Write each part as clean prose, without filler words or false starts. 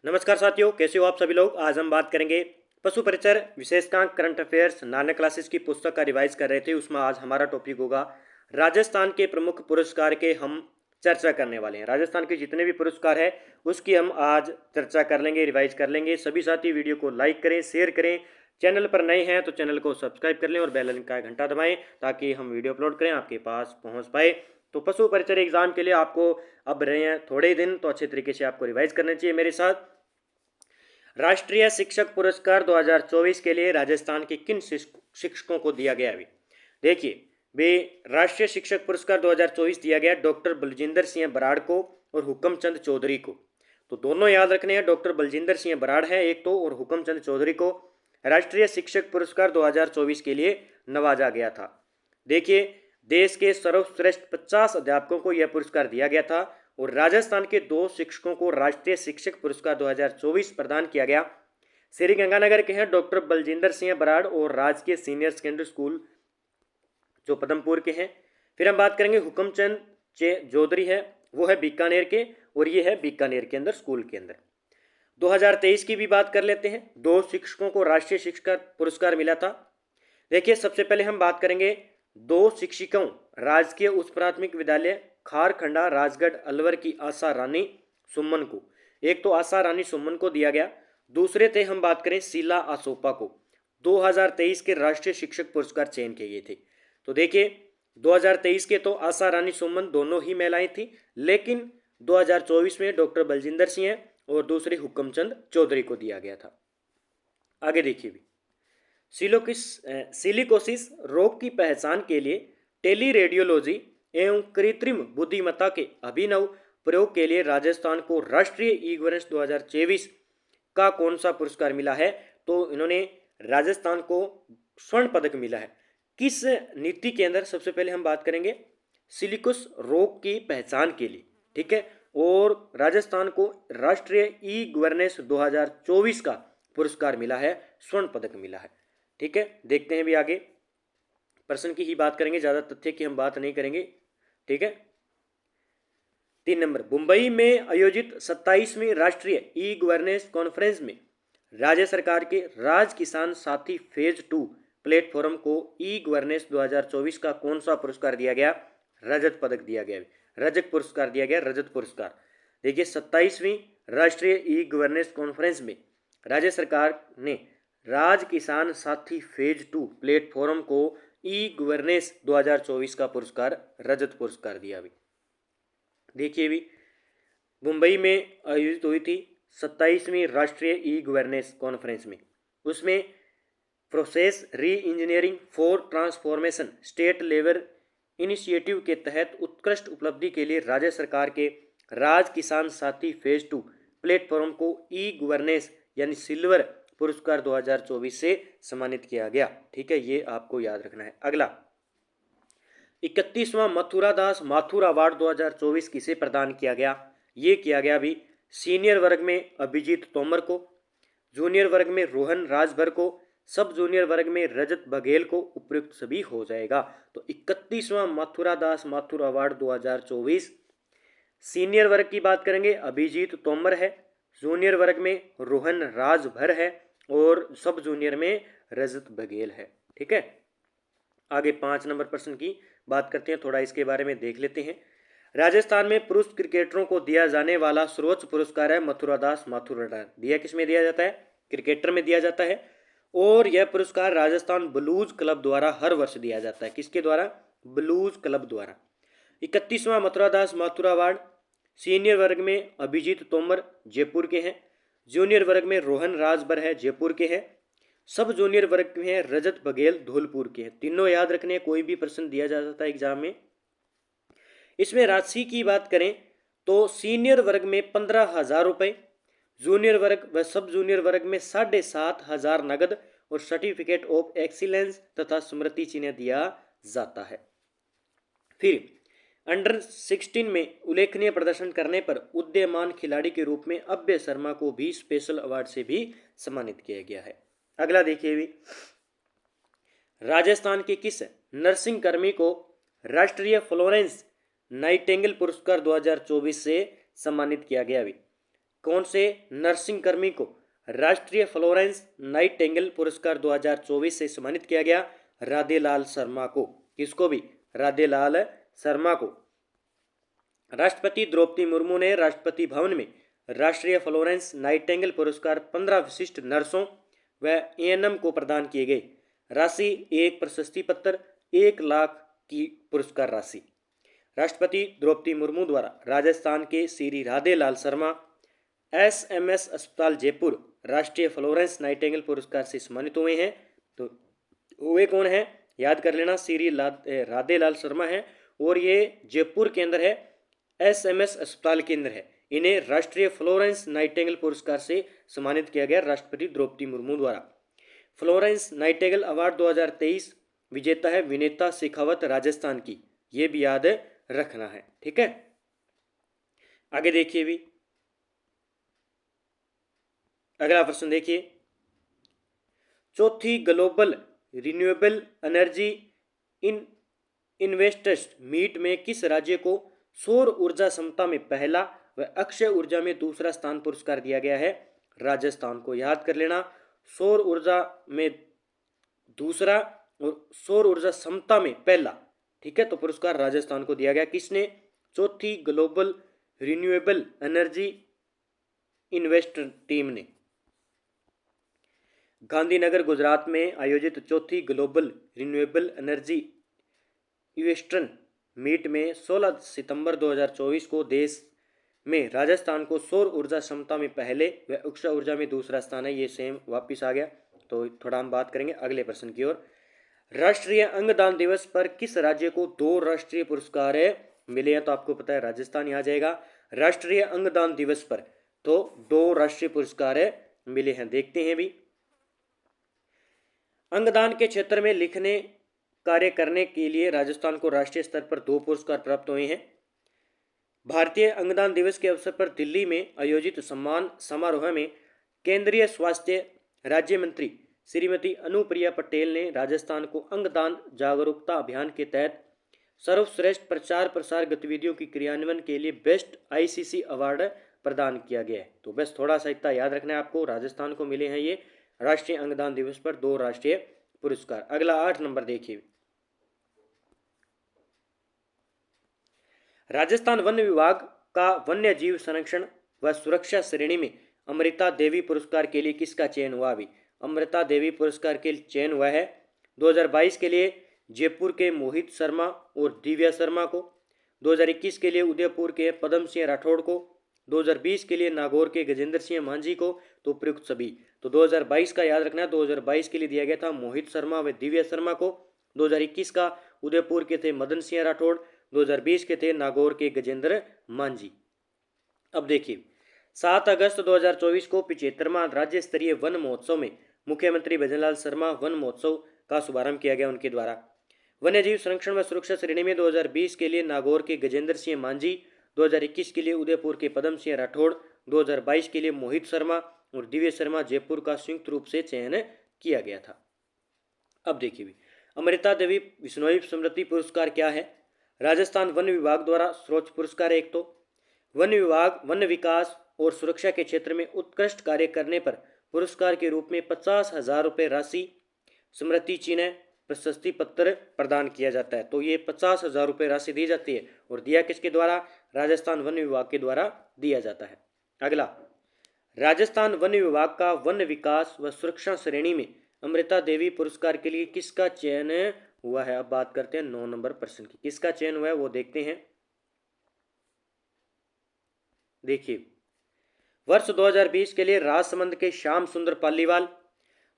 नमस्कार साथियों, कैसे हो आप सभी लोग। आज हम बात करेंगे पशु परिचर विशेषांक करंट अफेयर्स नानक क्लासेस की पुस्तक का रिवाइज कर रहे थे। उसमें आज हमारा टॉपिक होगा राजस्थान के प्रमुख पुरस्कार के हम चर्चा करने वाले हैं। राजस्थान के जितने भी पुरस्कार है उसकी हम आज चर्चा कर लेंगे, रिवाइज कर लेंगे। सभी साथी वीडियो को लाइक करें, शेयर करें। चैनल पर नए हैं तो चैनल को सब्सक्राइब कर लें और बेल आइकन का घंटा दबाएं ताकि हम वीडियो अपलोड करें आपके पास पहुंच पाए। तो पशु परिचर एग्जाम के लिए आपको अब रहे हैं थोड़े ही दिन, तो अच्छे तरीके से आपको रिवाइज करना चाहिए मेरे साथ। राष्ट्रीय शिक्षक पुरस्कार 2024 के लिए राजस्थान के किन शिक्षकों को दिया गया। अभी देखिए वे राष्ट्रीय शिक्षक पुरस्कार 2024 दिया गया डॉक्टर बलजिंदर सिंह बराड़ को और हुक्मचंद चौधरी को। तो दोनों याद रखने हैं, डॉक्टर बलजिंदर सिंह बराड़ है एक तो, और हुक्मचंद चौधरी को राष्ट्रीय शिक्षक पुरस्कार 2024 के लिए नवाजा गया था। देखिए देश के सर्वश्रेष्ठ 50 अध्यापकों को यह पुरस्कार दिया गया था और राजस्थान के 2 शिक्षकों को राष्ट्रीय शिक्षक पुरस्कार 2024 प्रदान किया गया। श्री गंगानगर के हैं डॉक्टर बलजिंदर सिंह बराड़ और राजकीय सीनियर सेकेंडरी स्कूल जो पदमपुर के हैं। फिर हम बात करेंगे हुक्मचंद चौधरी है, वो है बीकानेर के, और ये है बीकानेर के अंदर स्कूल के अंदर। 2023 की भी बात कर लेते हैं। 2 शिक्षकों को राष्ट्रीय शिक्षक पुरस्कार मिला था। देखिए सबसे पहले हम बात करेंगे 2 शिक्षिकाओं राजकीय उच्च प्राथमिक विद्यालय खारखंडा राजगढ़ अलवर की आशा रानी सुमन को। एक तो आशा रानी सुमन को दिया गया, दूसरे थे हम बात करें शीला आसोपा को। 2023 के राष्ट्रीय शिक्षक पुरस्कार चयन किए गए थे। तो देखिए 2023 के तो आशा रानी सुमन दोनों ही महिलाएं थी, लेकिन 2024 में डॉक्टर बलजिंदर सिंह और दूसरे हुक्मचंद चौधरी को दिया गया था। आगे देखिए भी सिलिकोसिस रोग की पहचान के लिए टेली रेडियोलॉजी एवं कृत्रिम बुद्धिमत्ता के अभिनव प्रयोग के लिए राजस्थान को राष्ट्रीय ई गवर्नेंस 2024 का कौन सा पुरस्कार मिला है। तो इन्होंने राजस्थान को स्वर्ण पदक मिला है। किस नीति के अंदर, सबसे पहले हम बात करेंगे सिलिकोस रोग की पहचान के लिए, ठीक है, और राजस्थान को राष्ट्रीय ई गवर्नेंस 2024 का पुरस्कार मिला है, स्वर्ण पदक मिला है। ठीक है, देखते हैं भी आगे प्रश्न की ही बात करेंगे, ज्यादा तथ्य की हम बात नहीं करेंगे। ठीक है, 3 नंबर मुंबई में आयोजित 27वीं राष्ट्रीय ई गवर्नेंस कॉन्फ्रेंस में राज्य सरकार के राज किसान साथी फेज 2 प्लेटफॉर्म को ई गवर्नेंस 2024 का कौन सा पुरस्कार दिया गया। रजत पदक दिया गया, रजत पुरस्कार दिया गया, रजत पुरस्कार। देखिए 27वीं राष्ट्रीय ई गवर्नेंस कॉन्फ्रेंस में राज्य सरकार ने राज किसान साथी फेज 2 प्लेटफॉर्म को ई गवर्नेंस 2024 का पुरस्कार रजत पुरस्कार दिया। भी देखिए भी मुंबई में आयोजित हुई थी 27वीं राष्ट्रीय ई गवर्नेंस कॉन्फ्रेंस में, उसमें प्रोसेस री engineering for transformation state level initiative के तहत उत्कृष्ट उपलब्धि के लिए राज्य सरकार के राज किसान साथी फेज 2 प्लेटफॉर्म को ई गवर्नेंस यानी सिल्वर पुरस्कार 2024 से सम्मानित किया गया। ठीक है, ये आपको याद रखना है। अगला 31वां मथुरा दास माथुर अवार्ड 2024 किसे प्रदान किया गया। ये किया गया भी सीनियर वर्ग में अभिजीत तोमर को, जूनियर वर्ग में रोहन राजभर को, सब जूनियर वर्ग में रजत बघेल को, उपयुक्त सभी हो जाएगा। तो 31वां मथुरा दास माथुर अवार्ड 2024 सीनियर वर्ग की बात करेंगे अभिजीत तोमर है, जूनियर वर्ग में रोहन राजभर है और सब जूनियर में रजत बघेल है। ठीक है, आगे 5 नंबर प्रश्न की बात करते हैं, थोड़ा इसके बारे में देख लेते हैं। राजस्थान में पुरुष क्रिकेटरों को दिया जाने वाला सर्वोच्च पुरस्कार है मथुरा दास माथुर अवार्ड। दिया किस में दिया जाता है, क्रिकेटर में दिया जाता है, और यह पुरस्कार राजस्थान ब्लूज क्लब द्वारा हर वर्ष दिया जाता है। किसके द्वारा, ब्लूज क्लब द्वारा। 31वां मथुरा दास माथुर अवार्ड सीनियर वर्ग में अभिजीत तोमर जयपुर के हैं, जूनियर वर्ग में रोहन राजभर है जयपुर के हैं, सब जूनियर वर्ग में रजत बघेल धौलपुर के हैं। तीनों याद रखने, कोई भी प्रश्न दिया जा सकता है एग्जाम में। इसमें राशि की बात करें तो सीनियर वर्ग में 15,000 रुपये, जूनियर वर्ग व सब जूनियर वर्ग में 7,500 नगद और सर्टिफिकेट ऑफ एक्सीलेंस तथा स्मृति चिन्ह दिया जाता है। फिर अंडर 16 में उल्लेखनीय प्रदर्शन करने पर उदीयमान खिलाड़ी के रूप में अभय शर्मा को भी स्पेशल अवार्ड से भी सम्मानित किया गया है। अगला देखिए भी राजस्थान के किस नर्सिंग कर्मी को राष्ट्रीय फ्लोरेंस नाइटिंगेल पुरस्कार 2024 से सम्मानित किया गया। भी कौन से नर्सिंग कर्मी को राष्ट्रीय फ्लोरेंस नाइटिंगेल पुरस्कार 2024 से सम्मानित किया गया? राधेलाल शर्मा को। किसको भी? राधेलाल शर्मा को। राष्ट्रपति द्रौपदी मुर्मू ने राष्ट्रपति भवन में राष्ट्रीय फ्लोरेंस नाइटिंगेल पुरस्कार 15 विशिष्ट नर्सों व एएनएम को प्रदान किए गए। राशि एक प्रशस्ति पत्र 1 लाख की पुरस्कार राशि। राष्ट्रपति द्रौपदी मुर्मू द्वारा राजस्थान के श्री राधेलाल शर्मा एसएमएस अस्पताल जयपुर राष्ट्रीय फ्लोरेंस नाइटिंगेल पुरस्कार से सम्मानित हुए हैं। तो वे कौन है? याद कर लेना, श्री राधेलाल शर्मा है और ये जयपुर के अंदर है, एसएमएस अस्पताल के अंदर है। इन्हें राष्ट्रीय फ्लोरेंस नाइटिंगेल पुरस्कार से सम्मानित किया गया राष्ट्रपति द्रौपदी मुर्मू द्वारा। फ्लोरेंस नाइटिंगेल अवार्ड 2023 विजेता है विनीता शेखावत राजस्थान की। ये भी याद रखना है, ठीक है। आगे देखिए भी अगला प्रश्न देखिए, चौथी global renewable energy investors meet में किस राज्य को सौर ऊर्जा क्षमता में पहला व अक्षय ऊर्जा में दूसरा स्थान पुरस्कार दिया गया है? राजस्थान को। याद कर लेना, सौर ऊर्जा में दूसरा और सौर ऊर्जा क्षमता में पहला, ठीक है। तो पुरस्कार राजस्थान को दिया गया। किसने? चौथी global renewable energy investor team ने। गांधीनगर गुजरात में आयोजित चौथी global renewable energy investor meet में 16 सितंबर 2024 को देश में राजस्थान को सौर ऊर्जा क्षमता में पहले व अक्षय ऊर्जा में दूसरा स्थान है। ये सेम वापिस आ गया। तो थोड़ा हम बात करेंगे अगले प्रश्न की ओर। राष्ट्रीय अंगदान दिवस पर किस राज्य को 2 राष्ट्रीय पुरस्कार मिले हैं? तो आपको पता है राजस्थान यहाँ जाएगा। राष्ट्रीय अंगदान दिवस पर तो 2 राष्ट्रीय पुरस्कार मिले हैं। देखते हैं भी, अंगदान के क्षेत्र में लिखने कार्य करने के लिए राजस्थान को राष्ट्रीय स्तर पर 2 पुरस्कार प्राप्त हुए हैं। भारतीय अंगदान दिवस के अवसर पर दिल्ली में आयोजित सम्मान समारोह में केंद्रीय स्वास्थ्य राज्य मंत्री श्रीमती अनुप्रिया पटेल ने राजस्थान को अंगदान जागरूकता अभियान के तहत सर्वश्रेष्ठ प्रचार प्रसार गतिविधियों की क्रियान्वयन के लिए बेस्ट आईसीसी अवार्ड प्रदान किया गया है। तो बस थोड़ा सा इतना याद रखना है आपको, राजस्थान को मिले हैं ये राष्ट्रीय अंगदान दिवस पर 2 राष्ट्रीय पुरस्कार। अगला 8 नंबर देखिए, राजस्थान वन विभाग का वन्य जीव संरक्षण व सुरक्षा श्रेणी में अमृता देवी पुरस्कार के लिए किसका चयन हुआ? अभी अमृता देवी पुरस्कार के लिए चयन हुआ है 2022 के लिए जयपुर के मोहित शर्मा और दिव्या शर्मा को, 2021 के लिए उदयपुर के पदम सिंह राठौड़ को, 2020 के लिए नागौर के गजेंद्र सिंह मांझी को। तो उपयुक्त सभी। तो 2022 का याद रखना, 2022 के लिए दिया गया था मोहित शर्मा व दिव्या शर्मा को, 2021 का उदयपुर के थे मदन सिंह राठौड़, 2020 के थे नागौर के गजेंद्र मांझी। अब देखिए, 7 अगस्त 2024 को 75वां राज्य स्तरीय वन महोत्सव में मुख्यमंत्री भजनलाल शर्मा वन महोत्सव का शुभारंभ किया गया उनके द्वारा। वन्यजीव संरक्षण व सुरक्षा श्रेणी में 2020 के लिए नागौर के गजेंद्र सिंह मांझी, 2021 के लिए उदयपुर के पदम सिंह राठौड़, 2022 के लिए मोहित शर्मा और दिव्य शर्मा जयपुर का संयुक्त रूप से चयन किया गया था। अब देखिए, अमृता देवी विश्नोई स्मृति पुरस्कार क्या है? राजस्थान वन विभाग द्वारा सर्वोच्च पुरस्कार एक तो वन विभाग वन विकास और सुरक्षा के क्षेत्र में उत्कृष्ट कार्य करने पर पुरस्कार के रूप में 50,000 रुपये राशि, स्मृति चिन्ह, प्रशस्ति पत्र प्रदान किया जाता है। तो ये 50,000 रुपये राशि दी जाती है और दिया किसके द्वारा? राजस्थान वन विभाग के द्वारा दिया जाता है। अगला, राजस्थान वन विभाग का वन विकास व सुरक्षा श्रेणी में अमृता देवी पुरस्कार के लिए किसका चयन हुआ है? अब बात करते हैं 9 नंबर प्रश्न की। किसका चयन हुआ है वो देखते हैं। देखिए, वर्ष 2020 के लिए राजसमंद के श्याम सुंदर पालीवाल,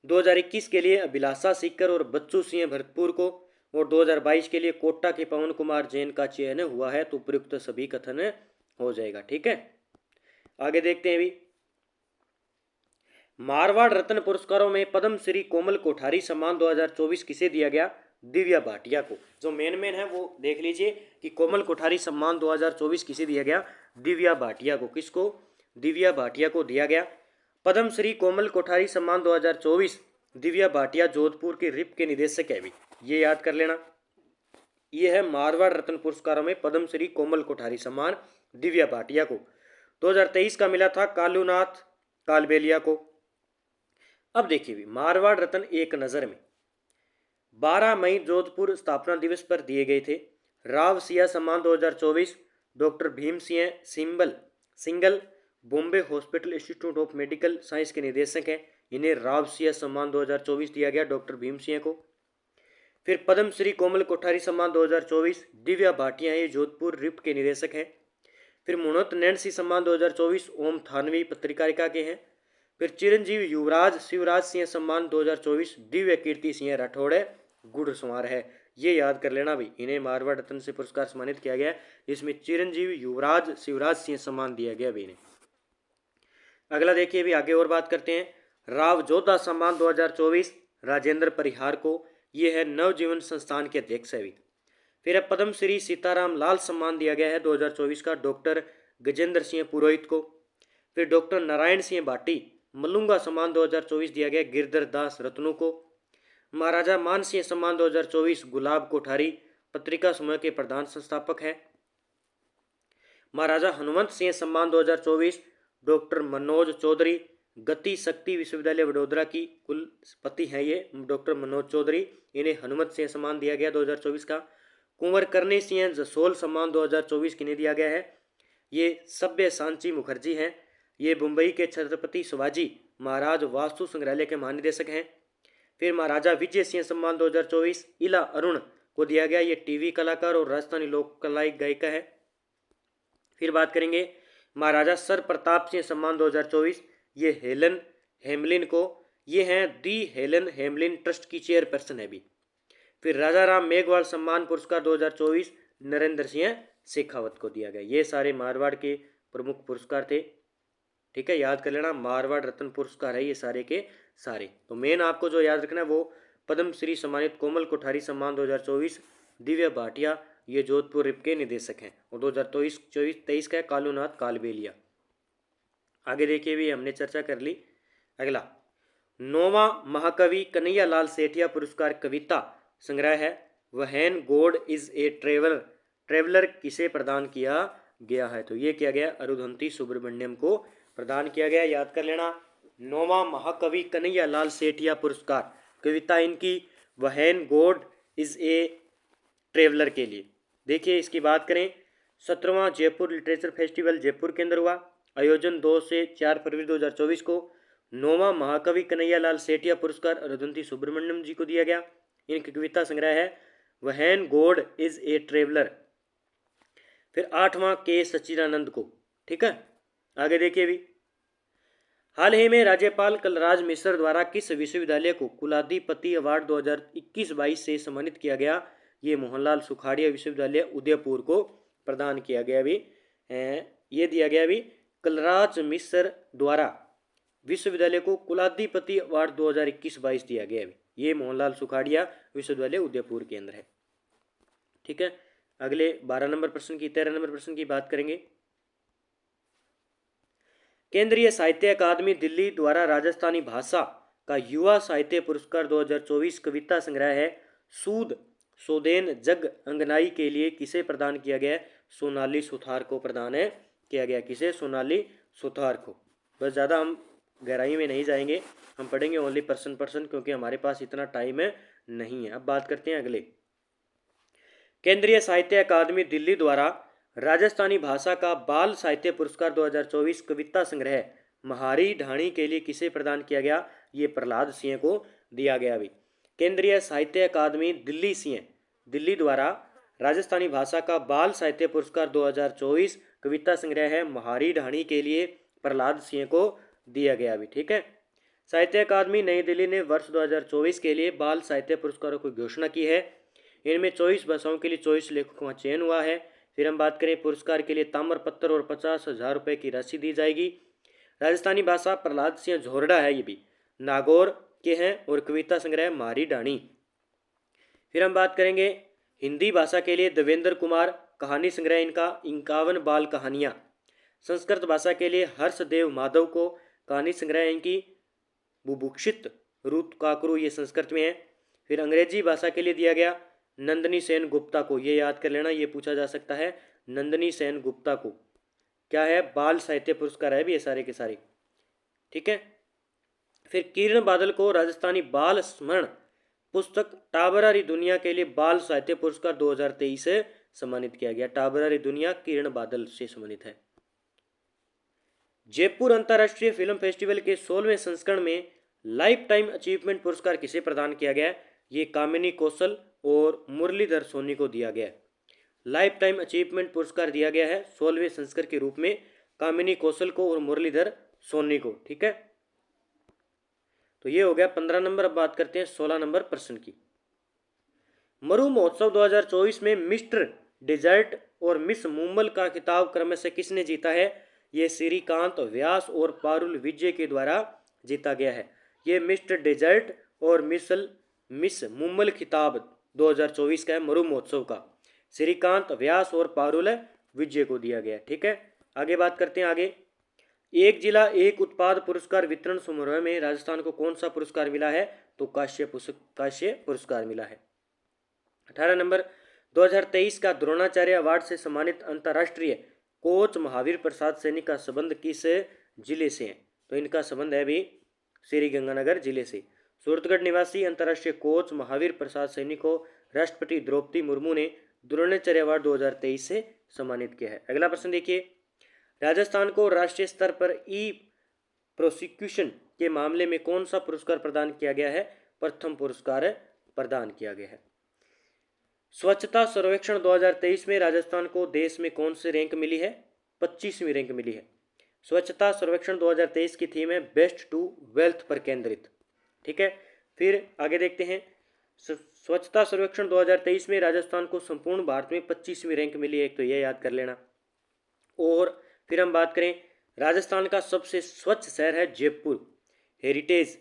2021 के लिए अभिलाषा सीकर और बच्चू सिंह भरतपुर को और 2022 के लिए कोटा के पवन कुमार जैन का चयन हुआ है। तो उपयुक्त सभी कथन हो जाएगा, ठीक है। आगे देखते हैं भी, मारवाड़ रत्न पुरस्कारों में पद्म श्री कोमल कोठारी सम्मान 2024 किसे दिया गया? दिव्या भाटिया को। जो मेन है वो देख लीजिए कि कोमल कोठारी सम्मान 2024 किसे दिया गया? दिव्या भाटिया को। किसको? दिव्या भाटिया को दिया गया। पद्म श्री कोमल कोठारी सम्मान 2024 दिव्या भाटिया जोधपुर के रिप के निदेशक है भी, ये याद कर लेना। ये है मारवाड़ रत्न पुरस्कारों में पद्म श्री कोमल कोठारी सम्मान दिव्या भाटिया को। 2023 का मिला था कालूनाथ कालबेलिया को। अब देखिए भी मारवाड़ रत्न एक नज़र में 12 मई जोधपुर स्थापना दिवस पर दिए गए थे। राव सिया सम्मान 2024 doctor Bhim Singh single Bombay hospital institute of medical science के निदेशक हैं। इन्हें राव सिया सम्मान 2024 दिया गया डॉक्टर भीम सिंह को। फिर पद्म श्री कोमल कोठारी सम्मान 2024 दिव्या भाटिया ये जोधपुर रिप्ट के निदेशक हैं। फिर मुनोत नैन्सी सम्मान 2024 ओम थानवी पत्रकारिता के हैं। फिर चिरंजीव युवराज शिवराज सिंह सम्मान 2024 दिव्य कीर्ति सिंह राठौड़ गुड़सवार है। ये याद कर लेना भाई, इन्हें मारवाड़ रत्न से पुरस्कार सम्मानित किया गया। इसमें चिरंजीव युवराज शिवराज सिंह सम्मान दिया गया भी इन्हें। अगला देखिए भी आगे और बात करते हैं। राव जोधा सम्मान 2024 राजेंद्र परिहार को, ये है नवजीवन संस्थान के अध्यक्ष है भी। फिर अब पद्म श्री सीताराम लाल सम्मान दिया गया है 2024 का डॉक्टर गजेंद्र सिंह पुरोहित को। फिर डॉक्टर नारायण सिंह भाटी मलुंगा सम्मान 2024 दिया गया गिरधर दास रत्नों को। महाराजा मान सिंह सम्मान 2024 गुलाब कोठारी पत्रिका समूह के प्रधान संस्थापक है। महाराजा हनुमंत सिंह सम्मान 2024 डॉक्टर मनोज चौधरी गति शक्ति विश्वविद्यालय वडोदरा की कुलपति हैं ये डॉक्टर मनोज चौधरी, इन्हें हनुमंत सिंह सम्मान दिया गया 2024 का। कुंवर करनी सिंह जसोल सम्मान 2024 किन्हें दिया गया है, ये सभ्य सांची मुखर्जी हैं। ये मुंबई के छत्रपति शिवाजी महाराज वास्तु संग्रहालय के महानिदेशक हैं। फिर महाराजा विजय सिंह सम्मान 2024 इला अरुण को दिया गया, ये टीवी कलाकार और राजस्थानी लोक कला गायिका है। फिर बात करेंगे महाराजा सर प्रताप सिंह सम्मान 2024, ये हेलन हेमलिन को, ये हैं दी हेलन हेमलिन ट्रस्ट की चेयरपर्सन है भी। फिर राजा राम मेघवाल सम्मान पुरस्कार 2024 नरेंद्र सिंह शेखावत को दिया गया। ये सारे मारवाड़ के प्रमुख पुरस्कार थे, ठीक है, याद कर लेना मारवाड़ रत्न पुरस्कार है ये सारे के सारे। तो मेन आपको जो याद रखना है वो पद्म श्री सम्मानित कोमल कोठारी सम्मान 2024 दिव्या भाटिया ये जोधपुर रिप के निदेशक हैं, और 2023 का है कालूनाथ कालबेलिया। आगे देखिए भी हमने चर्चा कर ली। अगला 9वां महाकवि कन्हैया लाल सेठिया पुरस्कार कविता संग्रह है वहैन गॉड इज ए ट्रेवलर किसे प्रदान किया गया है, तो ये किया गया अरुंधति सुब्रमण्यम को प्रदान किया गया। याद कर लेना 9वां महाकवि कन्हैया लाल सेठिया पुरस्कार कविता इनकी वहैन गॉड इज ए ट्रेवलर के लिए। देखिए इसकी बात करें 17वां जयपुर लिटरेचर फेस्टिवल जयपुर के अंदर हुआ, आयोजन 2 से 4 फरवरी 2024 को। 9वां महाकवि कन्हैया लाल सेठिया पुरस्कार अरुंधति सुब्रमण्यम जी को दिया गया। इनकी कविता संग्रह है वहैन गॉड इज ए ट्रेवलर। फिर 8वां के सच्चिदानंद को, ठीक है। आगे देखिए भी हाल ही में राज्यपाल कलराज मिश्र द्वारा किस विश्वविद्यालय को कुलाधिपति अवार्ड 2021-22 से सम्मानित किया गया, ये मोहनलाल सुखाड़िया विश्वविद्यालय उदयपुर को प्रदान किया गया भी। ये दिया गया भी कलराज मिश्र द्वारा विश्वविद्यालय को कुलाधिपति अवार्ड 2021-22 दिया गया भी। ये मोहनलाल सुखाड़िया विश्वविद्यालय उदयपुर के अंदर है, ठीक है। अगले 13 नंबर प्रश्न की बात करेंगे। केंद्रीय साहित्य अकादमी दिल्ली द्वारा राजस्थानी भाषा का युवा साहित्य पुरस्कार 2024 कविता संग्रह है सूद सोदेन जग अंगनाई के लिए किसे प्रदान किया गया, सोनाली सुथार को प्रदान है किया गया। किसे, सोनाली सुथार को। बस ज़्यादा हम गहराई में नहीं जाएंगे, हम पढ़ेंगे ओनली पर्सन क्योंकि हमारे पास इतना टाइम नहीं है। अब बात करते हैं अगले। केंद्रीय साहित्य अकादमी दिल्ली द्वारा राजस्थानी भाषा का बाल साहित्य पुरस्कार 2024 कविता संग्रह महारी ढाणी के लिए किसे प्रदान किया गया, ये प्रहलाद सिंह को दिया गया भी। केंद्रीय साहित्य अकादमी दिल्ली द्वारा राजस्थानी भाषा का बाल साहित्य पुरस्कार 2024 कविता संग्रह है महारी ढाणी के लिए प्रहलाद सिंह को दिया गया भी, ठीक है। साहित्य अकादमी नई दिल्ली ने वर्ष 2024 के लिए बाल साहित्य पुरस्कारों की घोषणा की है। इनमें 24 भाषाओं के लिए 24 लेखकों का चयन हुआ है। फिर हम बात करें पुरस्कार के लिए ताम्र पत्र और 50,000 रुपये की राशि दी जाएगी। राजस्थानी भाषा प्रहलाद सिंह झोरडा है, ये भी नागौर के हैं, और कविता संग्रह मारी डाणी। फिर हम बात करेंगे हिंदी भाषा के लिए देवेंद्र कुमार कहानी संग्रह इनका 51 बाल कहानियाँ। संस्कृत भाषा के लिए हर्षदेव माधव को कहानी संग्रह इनकी बुभुक्षित रूत काकरू, ये संस्कृत में है। फिर अंग्रेजी भाषा के लिए दिया गया नंदिनी सेन गुप्ता को, ये याद कर लेना, ये पूछा जा सकता है नंदिनी सेन गुप्ता को। क्या है, बाल साहित्य पुरस्कार है भी ये सारे के सारे। ठीक है। फिर किरण बादल को राजस्थानी बाल स्मरण पुस्तक टाबरारी दुनिया के लिए बाल साहित्य पुरस्कार 2023 से सम्मानित किया गया। टाबरारी दुनिया किरण बादल से सम्मानित है। जयपुर अंतर्राष्ट्रीय फिल्म फेस्टिवल के 16वें संस्करण में लाइफ टाइम अचीवमेंट पुरस्कार किसे प्रदान किया गया? ये कामिनी कौशल और मुरलीधर सोनी को दिया गया। लाइफ टाइम अचीवमेंट पुरस्कार दिया गया है 16वें संस्करण के रूप में कामिनी कौशल को और मुरलीधर सोनी को। ठीक है, तो ये हो गया 15 नंबर। अब बात करते हैं 16 नंबर प्रश्न की। मरु महोत्सव 2024 में मिस्टर डेजर्ट और मिस मुम्बल का खिताब क्रमशः किसने जीता है? ये श्रीकांत व्यास और पारुल विजय के द्वारा जीता गया है। ये मिस्टर डेजर्ट और मिस मुम्बल खिताब 2024 का है मरु महोत्सव का, श्रीकांत व्यास और पारुल विजय को दिया गया। ठीक है, आगे बात करते हैं। आगे, एक जिला एक उत्पाद पुरस्कार वितरण समारोह में राजस्थान को कौन सा पुरस्कार मिला है? तो काश्य पुरस्कार मिला है। 18 नंबर, 2023 का द्रोणाचार्य अवार्ड से सम्मानित अंतर्राष्ट्रीय कोच महावीर प्रसाद सैनी का संबंध किस जिले से है? तो इनका संबंध है भी श्री गंगानगर जिले से। सूरतगढ़ निवासी अंतर्राष्ट्रीय कोच महावीर प्रसाद सैनी को राष्ट्रपति द्रौपदी मुर्मू ने द्रोणाचार्य अवार्ड 2023 से सम्मानित किया है। अगला प्रश्न देखिए, राजस्थान को राष्ट्रीय स्तर पर ई प्रोसिक्यूशन के मामले में कौन सा पुरस्कार प्रदान किया गया है? प्रथम पुरस्कार प्रदान किया गया है। स्वच्छता सर्वेक्षण 2023 में राजस्थान को देश में कौन सी रैंक मिली है? 25वीं रैंक मिली है। स्वच्छता सर्वेक्षण 2023 की थीम है बेस्ट टू वेल्थ पर केंद्रित। ठीक है, फिर आगे देखते हैं। स्वच्छता सर्वेक्षण 2023 में राजस्थान को संपूर्ण भारत में 25वीं रैंक मिली है, एक तो यह याद कर लेना। और फिर हम बात करें, राजस्थान का सबसे स्वच्छ शहर है जयपुर, हेरिटेज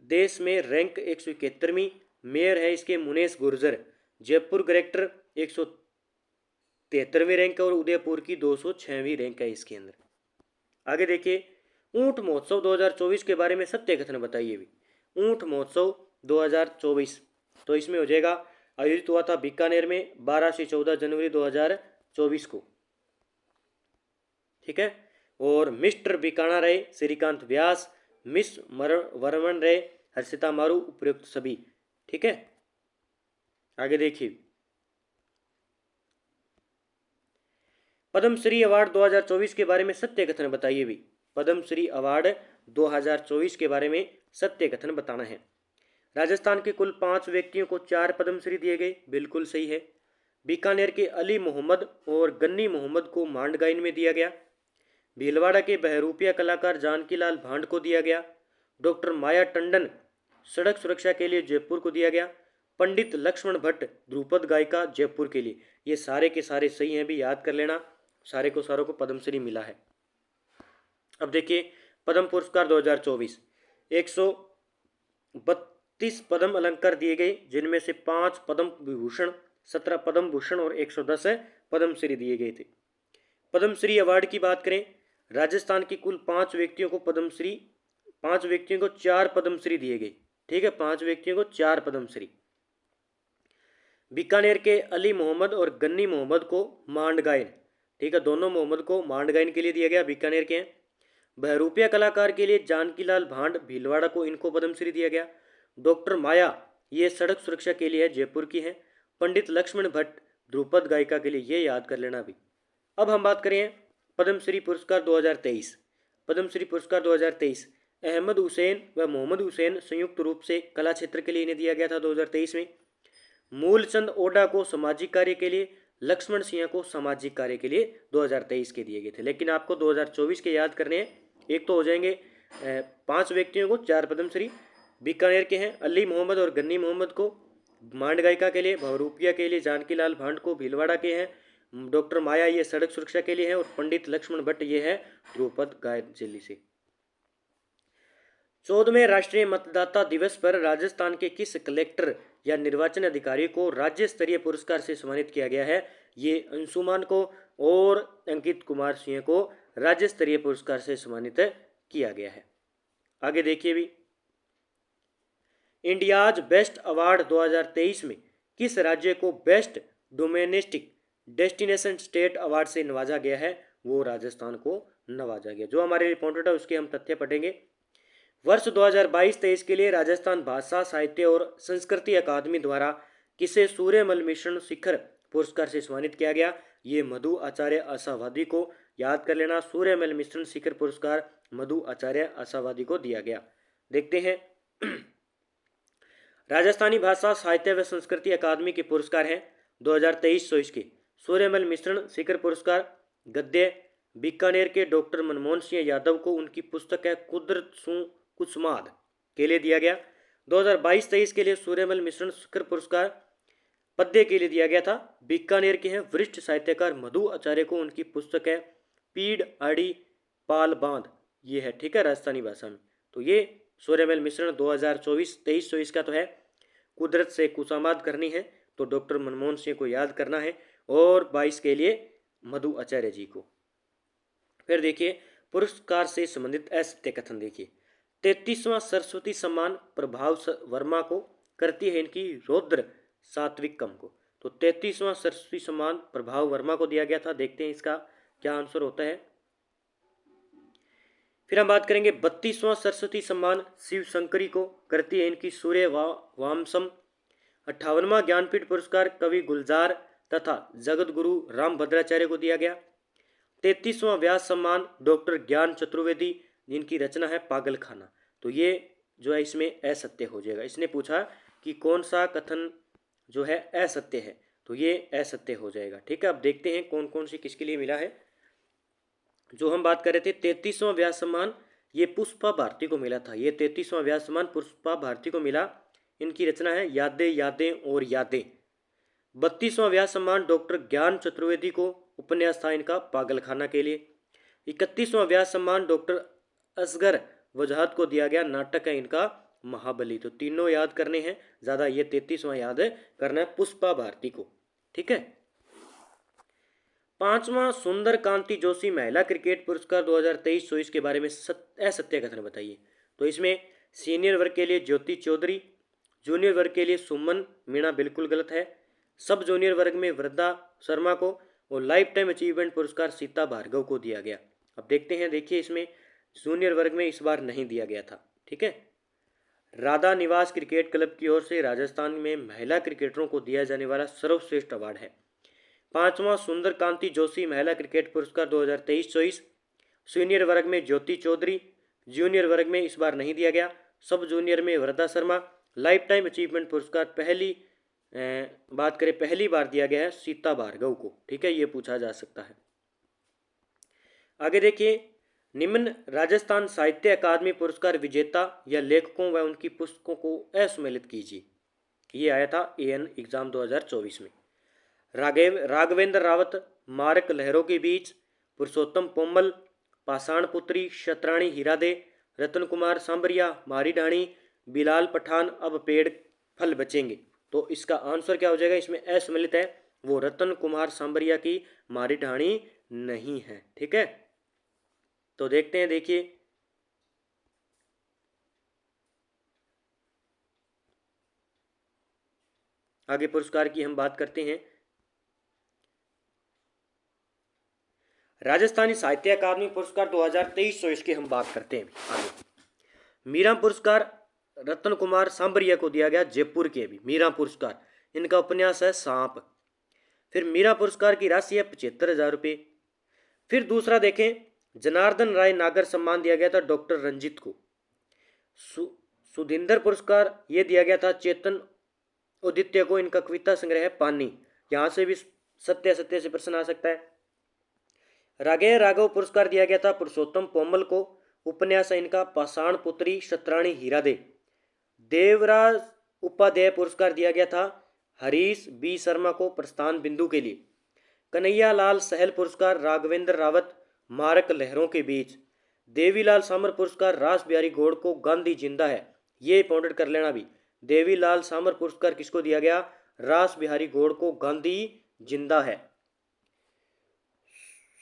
देश में रैंक 171वीं, मेयर है इसके मुनेश गुर्जर। जयपुर कलेक्टर 173वीं रैंक है और उदयपुर की 206वीं रैंक है इसके अंदर। आगे देखिए, ऊंट महोत्सव 2024 के बारे में सत्य कथन बताइए भी। ऊंट महोत्सव 2024 तो इसमें हो जाएगा, आयोजित हुआ था बीकानेर में 12 से 14 जनवरी 2024 को। ठीक है, और मिस्टर बीकाना रहे श्रीकांत व्यास, मिस वर्मन रहे हर्षिता मारू, उपयुक्त सभी। ठीक है, आगे देखिए, पद्मश्री अवार्ड 2024 के बारे में सत्य कथन बताइए भी। पद्मश्री अवार्ड 2024 के बारे में सत्य कथन बताना है। राजस्थान के कुल 5 व्यक्तियों को 4 पद्मश्री दिए गए, बिल्कुल सही है। बीकानेर के अली मोहम्मद और गन्नी मोहम्मद को मांडगाइन में दिया गया। भीलवाड़ा के बहरूपिया कलाकार जानकीलाल भांड को दिया गया। डॉक्टर माया टंडन सड़क सुरक्षा के लिए जयपुर को दिया गया। पंडित लक्ष्मण भट्ट ध्रुपद गायिका जयपुर के लिए। ये सारे के सारे सही हैं भी, याद कर लेना। सारे को सारों को पद्मश्री मिला है। अब देखिए, पद्म पुरस्कार 2024 132 पद्म अलंकार दिए गए, जिनमें से 5 पद्म विभूषण, 17 पद्म भूषण और 110 पद्मश्री दिए गए थे। पद्मश्री अवार्ड की बात करें, राजस्थान की कुल 5 व्यक्तियों को 4 पद्मश्री दिए गए। ठीक है, 5 व्यक्तियों को 4 पद्मश्री। बीकानेर के अली मोहम्मद और गन्नी मोहम्मद को मांडगाइन, ठीक है, दोनों मोहम्मद को मांडगाइन के लिए दिया गया, बीकानेर के हैं। बहरूपिया कलाकार के लिए जानकीलाल भांड भीलवाड़ा को, इनको पद्मश्री दिया गया। डॉक्टर माया ये सड़क सुरक्षा के लिए है, जयपुर की है। पंडित लक्ष्मण भट्ट ध्रुपद गायिका के लिए, ये याद कर लेना भी। अब हम बात करें पद्मश्री पुरस्कार 2023। पद्मश्री पुरस्कार 2023 अहमद हुसैन व मोहम्मद हुसैन संयुक्त रूप से कला क्षेत्र के लिए इन्हें दिया गया था 2023 में। मूलचंद ओडा को सामाजिक कार्य के लिए, लक्ष्मण सिंह को सामाजिक कार्य के लिए 2023 के दिए गए थे। लेकिन आपको 2024 के याद करने हैं। एक तो हो जाएंगे 5 व्यक्तियों को 4 पद्मश्री, बीकानेर के हैं अली मोहम्मद और गन्नी मोहम्मद को मांड गायिका के लिए, भवरूपिया के लिए जानकीलाल भांड को भीलवाड़ा के हैं, डॉक्टर माया ये सड़क सुरक्षा के लिए है, और पंडित लक्ष्मण भट्ट ये है ध्रुपद गायक दिल्ली से। 14वें राष्ट्रीय मतदाता दिवस पर राजस्थान के किस कलेक्टर या निर्वाचन अधिकारी को राज्य स्तरीय पुरस्कार से सम्मानित किया गया है? ये अंशुमान को और अंकित कुमार सिंह को राज्य स्तरीय पुरस्कार से सम्मानित किया गया है। आगे देखिए भी, इंडियाज बेस्ट अवार्ड 2023 में किस राज्य को best domestic destination state award से नवाजा गया है? वो राजस्थान को नवाजा गया। जो हमारे लिए इंपॉर्टेंट है उसके हम तथ्य पढ़ेंगे। वर्ष 2022-23 के लिए राजस्थान भाषा साहित्य और संस्कृति अकादमी द्वारा किसे सूर्यमल मिश्रण शिखर पुरस्कार से सम्मानित किया गया? ये मधु आचार्य आशावादी को याद कर लेना। सूर्यमल मिश्रण शिखर पुरस्कार मधु आचार्य आशावादी को दिया गया। देखते हैं राजस्थानी भाषा साहित्य व संस्कृति अकादमी के पुरस्कार हैं 2023-24 के। सूर्यमल मिश्रण शिखर पुरस्कार गद्य बीकानेर के डॉक्टर मनमोहन सिंह यादव को उनकी पुस्तक है कुदरत सु कुसमाद के लिए दिया गया। 2022-23 के लिए सूर्यमल मिश्रण शिखर पुरस्कार पद्य के लिए दिया गया था। बीकानेर के हैं वरिष्ठ साहित्यकार मधु आचार्य को उनकी पुस्तक है पीड़ आड़ी पाल बांध, ये है, ठीक है, राजस्थानी भाषा में। तो ये सूर्यमल मिश्रण 2023-24 का तो है। कुदरत से कुसमाद करनी है तो डॉक्टर मनमोहन सिंह को याद करना है, और 22 के लिए मधु आचार्य जी को। फिर देखिए पुरस्कार से संबंधित असत्य कथन देखिए। 33वां सरस्वती सम्मान प्रभाव वर्मा को करती है इनकी रौद्र सात्विकम को। तो 33वां सरस्वती सम्मान प्रभाव वर्मा को दिया गया था। देखते हैं इसका क्या आंसर होता है। फिर हम बात करेंगे 32वां सरस्वती सम्मान शिव शंकरी को करती है इनकी सूर्य वामसम। 58वां ज्ञानपीठ पुरस्कार कवि गुलजार तथा जगत गुरु राम भद्राचार्य को दिया गया। 33वां व्यास सम्मान डॉक्टर ज्ञान चतुर्वेदी जिनकी रचना है पागल खाना। तो ये जो है इसमें असत्य हो जाएगा। इसने पूछा कि कौन सा कथन जो है असत्य है, तो ये असत्य हो जाएगा, ठीक है। अब देखते हैं कौन कौन सी किसके लिए मिला है। जो हम बात कर रहे थे 33वां व्यास सम्मान ये पुष्पा भारती को मिला था। ये 33वां व्यास सम्मान पुष्पा भारती को मिला। इनकी रचना है यादें यादें और यादें। 32वां व्यास सम्मान डॉक्टर ज्ञान चतुर्वेदी को उपन्यास था इनका पागलखाना के लिए। 31वां व्यास सम्मान डॉक्टर असगर वजाहत को दिया गया, नाटक है इनका महाबली। तो तीनों याद करने हैं, ज़्यादा ये 33वां याद करना है पुष्पा भारती को, ठीक है। 5वां सुंदर कांति जोशी महिला क्रिकेट पुरस्कार 2023-24 के बारे में असत्य कथन बताइए। तो इसमें सीनियर वर्ग के लिए ज्योति चौधरी, जूनियर वर्ग के लिए सुमन मीणा बिल्कुल गलत है, सब जूनियर वर्ग में वृद्धा शर्मा को, और लाइफ टाइम अचीवमेंट पुरस्कार सीता भार्गव को दिया गया। अब देखते हैं, देखिए इसमें जूनियर वर्ग में इस बार नहीं दिया गया था, ठीक है। राधा निवास क्रिकेट क्लब की ओर से राजस्थान में महिला क्रिकेटरों को दिया जाने वाला सर्वश्रेष्ठ अवार्ड है। 5वां सुंदर कांति जोशी महिला क्रिकेट पुरस्कार 2023-24। सीनियर वर्ग में ज्योति चौधरी, जूनियर वर्ग में इस बार नहीं दिया गया, सब जूनियर में वृद्धा शर्मा, लाइफ टाइम अचीवमेंट पुरस्कार बात करें पहली बार दिया गया है सीता भार्गव को, ठीक है, ये पूछा जा सकता है। आगे देखिए, निम्न राजस्थान साहित्य अकादमी पुरस्कार विजेता या लेखकों व उनकी पुस्तकों को असम्मिलित कीजिए। ये आया था AN एग्जाम 2024 में। राघवेंद्र रावत मारक लहरों के बीच, पुरुषोत्तम पोमल पाषाण पुत्री, शतराणी हीरादे, रतन कुमार सांबरिया मारी ढाणी, बिलाल पठान अब पेड़ फल बचेंगे। तो इसका आंसर क्या हो जाएगा, इसमें असम्मिलित है वो रतन कुमार सांबरिया की मारी ढाणी नहीं है, ठीक है। तो देखते हैं, देखिए आगे पुरस्कार की हम बात करते हैं। राजस्थानी साहित्य अकादमी पुरस्कार 2023-24 की हम बात करते हैं आगे। मीरा पुरस्कार रतन कुमार सांबरिया को दिया गया, जयपुर के भी मीरा पुरस्कार, इनका उपन्यास है सांप। फिर मीरा पुरस्कार की राशि है 75,000 रुपये। फिर दूसरा देखें, जनार्दन राय नागर सम्मान दिया गया था डॉक्टर रंजीत को। सुधिंदर पुरस्कार ये दिया गया था चेतन उदित्य को, इनका कविता संग्रह है पानी। यहाँ से भी सत्य सत्य से प्रश्न आ सकता है। राघेय राघव पुरस्कार दिया गया था पुरुषोत्तम पोमल को, उपन्यास है इनका पाषाण पुत्री शतराणी हीरादे। देवराज उपाध्याय पुरस्कार दिया गया था हरीश B शर्मा को, प्रस्थान बिंदु के लिए। कन्हैया लाल सहल पुरस्कार राघवेंद्र रावत मारक लहरों के बीच। देवीलाल सामर पुरस्कार रास बिहारी गौड़ को, गांधी जिंदा है, ये इंपॉर्टेंट कर लेना भी। देवीलाल सामर पुरस्कार किसको दिया गया, रास बिहारी गौड़ को, गांधी जिंदा है।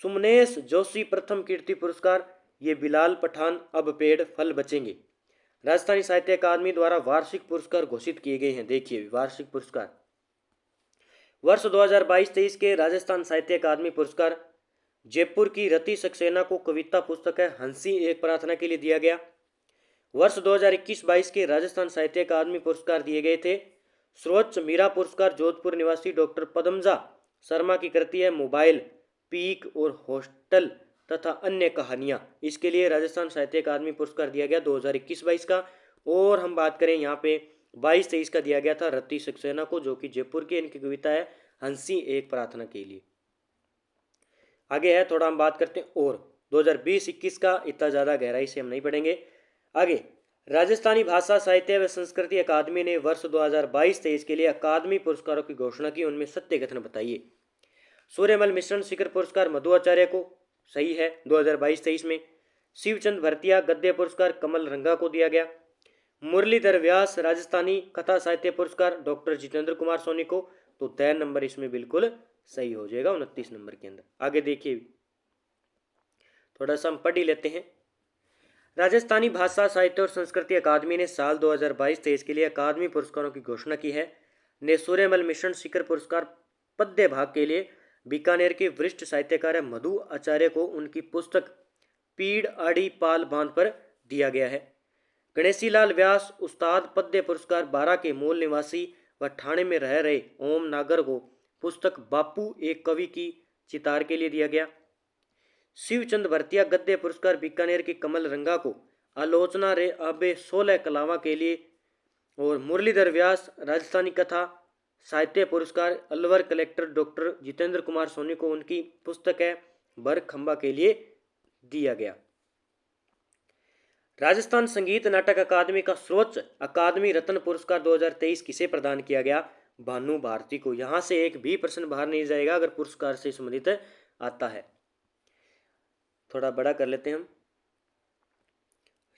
सुमनेश जोशी प्रथम कीर्ति पुरस्कार ये बिलाल पठान अब पेड़ फल बचेंगे। राजस्थानी साहित्य अकादमी द्वारा वार्षिक पुरस्कार घोषित किए गए हैं। देखिए वार्षिक पुरस्कार वर्ष 2022-23 के राजस्थान साहित्य अकादमी पुरस्कार जयपुर की रति सक्सेना को कविता पुस्तक है हंसी एक प्रार्थना के लिए दिया गया। वर्ष 2021-22 के राजस्थान साहित्य अकादमी पुरस्कार दिए गए थे। सर्वोच्च मीरा पुरस्कार जोधपुर निवासी डॉक्टर पदमजा शर्मा की कृति है मोबाइल, पीक और हॉस्टल तथा अन्य कहानियां। इसके लिए राजस्थान साहित्य अकादमी पुरस्कार दिया गया 2021-22 का। और हम बात करें यहाँ पे 22-23 का दिया गया था रति सक्सेना को, जो कि जयपुर की इनकी कविता है हंसी एक प्रार्थना के लिए। आगे है थोड़ा हम बात करते हैं और 2020-21 का, इतना ज़्यादा गहराई से हम नहीं पढ़ेंगे। आगे राजस्थानी भाषा साहित्य व संस्कृति अकादमी ने वर्ष 2022-23 के लिए अकादमी पुरस्कारों की घोषणा की। उनमें सत्य कथन बताइए। सूर्यमल मिश्रण शिखर पुरस्कार मधु आचार्य को, सही है, 2022-23 में। शिवचंद भरतिया गद्य पुरस्कार कमल रंगा को दिया गया। मुरलीधर व्यास राजस्थानी कथा साहित्य पुरस्कार डॉक्टर जितेंद्र कुमार सोनी को, तो 3 नंबर इसमें बिल्कुल सही हो जाएगा 29 नंबर के अंदर। आगे देखिए, थोड़ा सा हम पढ़ ही लेते हैं। राजस्थानी भाषा साहित्य और संस्कृति अकादमी ने साल 2022-23 के लिए अकादमी पुरस्कारों की घोषणा की है। ने सूर्यमल मिश्रण शिखर पुरस्कार पद्य भाग के लिए बीकानेर के वरिष्ठ साहित्यकार मधु आचार्य को उनकी पुस्तक पीड़ आड़ी पाल बांध पर दिया गया है। गणेशी लाल व्यास उस्ताद पद्य पुरस्कार बारा के मूल निवासी व ठाणे में रह रहे ओम नागर को पुस्तक बापू एक कवि की चितार के लिए दिया गया। शिवचंद भरतिया गद्य पुरस्कार बीकानेर के कमल रंगा को आलोचना रे आबे 16 कलावा के लिए। और मुरलीधर व्यास राजस्थानी कथा साहित्य पुरस्कार अलवर कलेक्टर डॉक्टर जितेंद्र कुमार सोनी को उनकी पुस्तक है बरखंबा के लिए दिया गया। राजस्थान संगीत नाटक अकादमी का सर्वोच्च अकादमी रत्न पुरस्कार 2023 किसे प्रदान किया गया? भानु भारती को। यहां से एक भी प्रश्न बाहर नहीं जाएगा अगर पुरस्कार से संबंधित आता है। थोड़ा बड़ा कर लेते हैं हम।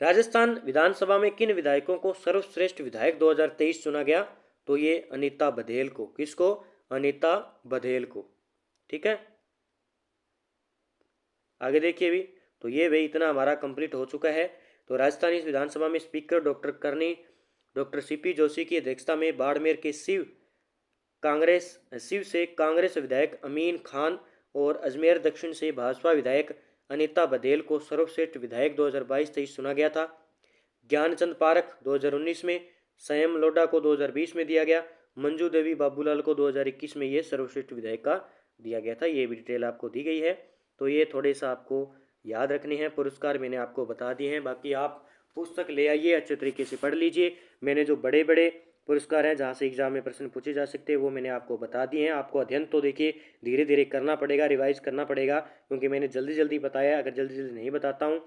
राजस्थान विधानसभा में किन विधायकों को सर्वश्रेष्ठ विधायक 2023 चुना गया? तो ये अनीता बघेल को। किसको? अनीता बघेल को। ठीक है, आगे देखिए भी। तो ये भाई इतना हमारा कंप्लीट हो चुका है। तो राजस्थानी विधानसभा में स्पीकर डॉक्टर करनी डॉक्टर सीपी जोशी की अध्यक्षता में बाड़मेर के शिव से कांग्रेस विधायक अमीन खान और अजमेर दक्षिण से भाजपा विधायक अनीता बघेल को सर्वश्रेष्ठ विधायक 2022-23 चुना गया था। ज्ञानचंद पारख 2019 में, संयम लोढ़ा को 2020 में दिया गया, मंजू देवी बाबूलाल को 2021 में ये सर्वश्रेष्ठ विधायक का दिया गया था। ये भी डिटेल आपको दी गई है। तो ये थोड़े सा आपको याद रखने हैं। पुरस्कार मैंने आपको बता दिए हैं, बाकी आप पुस्तक ले आइए, अच्छे तरीके से पढ़ लीजिए। मैंने जो बड़े बड़े पुरस्कार हैं जहाँ से एग्जाम में प्रश्न पूछे जा सकते हैं वो मैंने आपको बता दिए हैं। आपको अध्ययन तो देखिए धीरे धीरे करना पड़ेगा, रिवाइज करना पड़ेगा, क्योंकि मैंने जल्दी जल्दी बताया। अगर जल्दी जल्दी नहीं बताता हूँ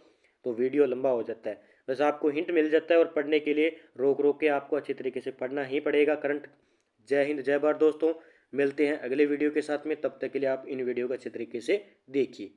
तो वीडियो लंबा हो जाता है। बस आपको हिंट मिल जाता है और पढ़ने के लिए रोक रोक के आपको अच्छे तरीके से पढ़ना ही पड़ेगा करंट। जय हिंद, जय भारत दोस्तों। मिलते हैं अगले वीडियो के साथ में, तब तक के लिए आप इन वीडियो को अच्छे तरीके से देखिए।